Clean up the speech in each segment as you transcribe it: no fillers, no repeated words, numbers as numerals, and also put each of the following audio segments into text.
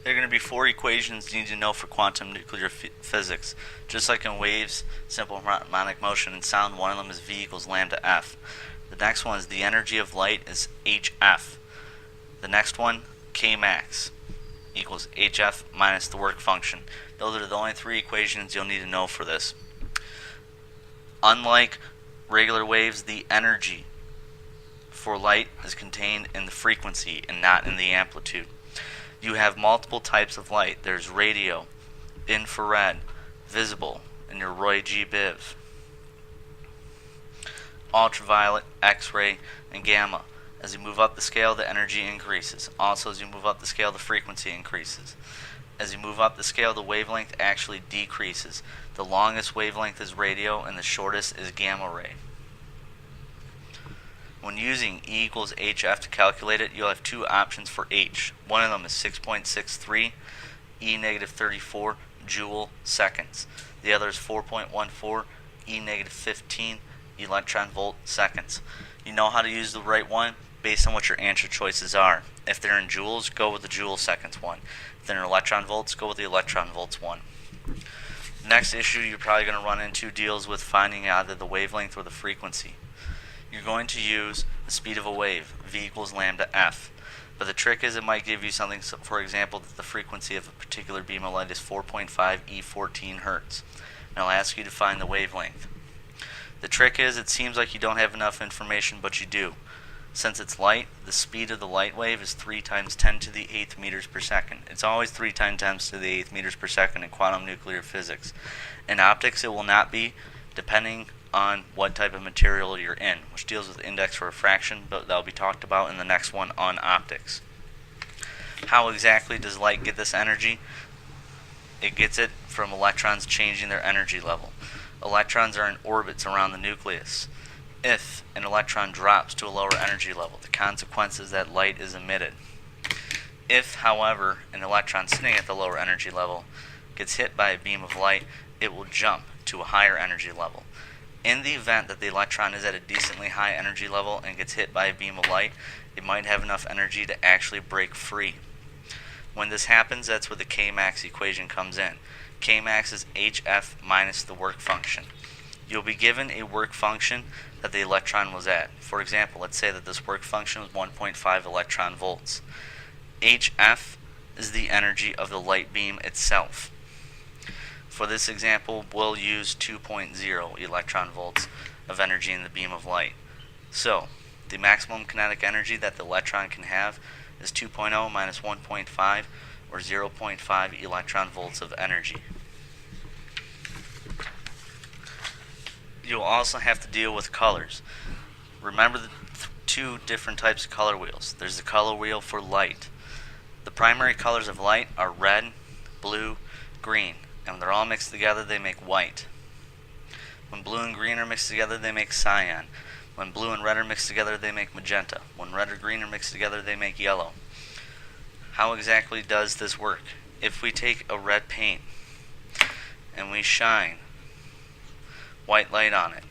There are going to be four equations you need to know for quantum nuclear physics. Just like in waves, simple harmonic motion, and sound, one of them is V equals lambda F. The next one is the energy of light is HF. The next one, K max, equals HF minus the work function. Those are the only three equations you'll need to know for this. Unlike regular waves, the energy for light is contained in the frequency and not in the amplitude. You have multiple types of light. There's radio, infrared, visible, and your Roy G. Biv. Ultraviolet, X-ray, and gamma. As you move up the scale, the energy increases. Also, as you move up the scale, the frequency increases. As you move up the scale, the wavelength actually decreases. The longest wavelength is radio, and the shortest is gamma ray. When using E equals HF to calculate it, you'll have two options for H. One of them is 6.63 E negative 34 joule seconds. The other is 4.14 E negative 15 electron volt seconds. You know how to use the right one based on what your answer choices are. If they're in joules, go with the joule seconds one. If they're in electron volts, go with the electron volts one. The next issue you're probably going to run into deals with finding either the wavelength or the frequency. You're going to use the speed of a wave, V equals lambda F. But the trick is it might give you something, for example, that the frequency of a particular beam of light is 4.5 E14 Hertz. And I'll ask you to find the wavelength. The trick is it seems like you don't have enough information, but you do. Since it's light, the speed of the light wave is 3 times 10 to the 8th meters per second. It's always 3 times 10 to the 8th meters per second in quantum nuclear physics. In optics, it will not be, depending on what type of material you're in, which deals with index for refraction, but that'll be talked about in the next one on optics. How exactly does light get this energy? It gets it from electrons changing their energy level. Electrons are in orbits around the nucleus. If an electron drops to a lower energy level, the consequence is that light is emitted. If, however, an electron sitting at the lower energy level gets hit by a beam of light, it will jump to a higher energy level. In the event that the electron is at a decently high energy level and gets hit by a beam of light, it might have enough energy to actually break free. When this happens, that's where the K-max equation comes in. K-max is HF minus the work function. You'll be given a work function that the electron was at. For example, let's say that this work function was 1.5 electron volts. HF is the energy of the light beam itself. For this example, we'll use 2.0 electron volts of energy in the beam of light. So, the maximum kinetic energy that the electron can have is 2.0 minus 1.5, or 0.5 electron volts of energy. You'll also have to deal with colors. Remember the two different types of color wheels. There's the color wheel for light. The primary colors of light are red, blue, green. And when they're all mixed together, they make white. When blue and green are mixed together, they make cyan. When blue and red are mixed together, they make magenta. When red or green are mixed together, they make yellow. How exactly does this work? If we take a red paint and we shine white light on it,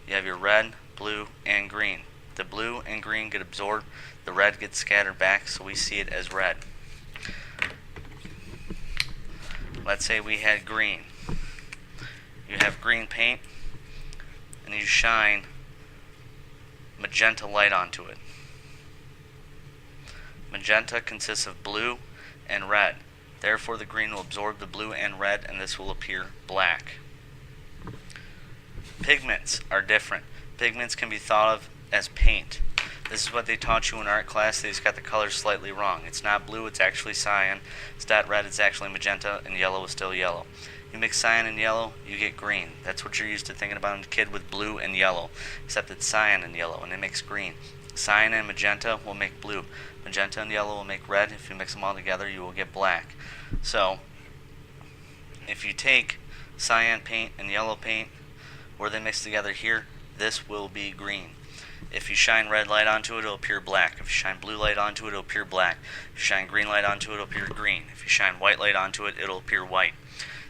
you have your red, blue, and green. The blue and green get absorbed, the red gets scattered back, so we see it as red. Let's say we had green. You have green paint and you shine magenta light onto it. Magenta consists of blue and red. Therefore, the green will absorb the blue and red, and this will appear black. Pigments are different. Pigments can be thought of as paint. This is what they taught you in art class. They just got the colors slightly wrong. It's not blue, it's actually cyan. It's not red, it's actually magenta, and yellow is still yellow. You mix cyan and yellow, you get green. That's what you're used to thinking about in a kid with blue and yellow, except it's cyan and yellow, and it makes green. Cyan and magenta will make blue. Magenta and yellow will make red. If you mix them all together, you will get black. So, if you take cyan paint and yellow paint, where they mix together here, this will be green. If you shine red light onto it, it'll appear black. If you shine blue light onto it, it'll appear black. If you shine green light onto it, it'll appear green. If you shine white light onto it, it'll appear white.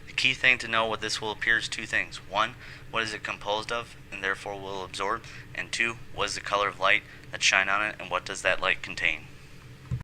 The key thing to know what this will appear is two things. One, what is it composed of, and therefore will absorb? And two, what is the color of light that shine on it, and what does that light contain?